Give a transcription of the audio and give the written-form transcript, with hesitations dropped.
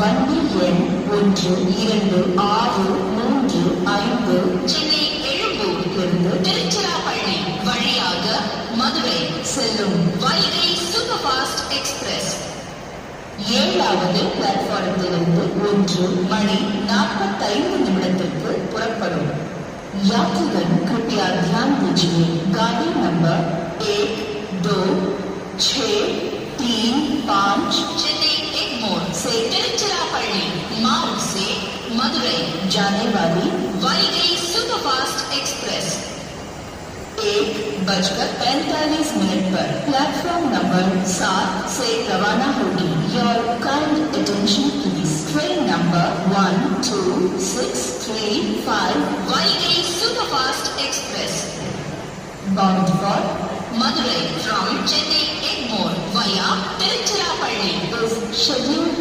வண்டி எண் 1265 சென்னை எழும்பூரிலிருந்து திருச்சிராப்பள்ளி வழியாக மதுரை செல்லும் வைகை சூப்பர் ஃபாஸ்ட் எக்ஸ்பிரஸ் 7வது பிளாட்பாரத்திலிருந்து 1:45 புறப்படும். यात्रीगण कृपया ध्यान दीजिए, गाड़ी नंबर 1, 2, 6, 3, 5 चेन्नई एग्मोर से तिरुचिरापल्ली मार्ग से मदुरई जाने वाली वैगई सुपरफास्ट एक्सप्रेस 1:45 पर प्लेटफॉर्म नंबर 7 से रवाना होगी. Your kind attention please. Train number 1265 Vaigai superfast express bound for Madurai from Chennai Egmore via Tiruchirappalli is scheduled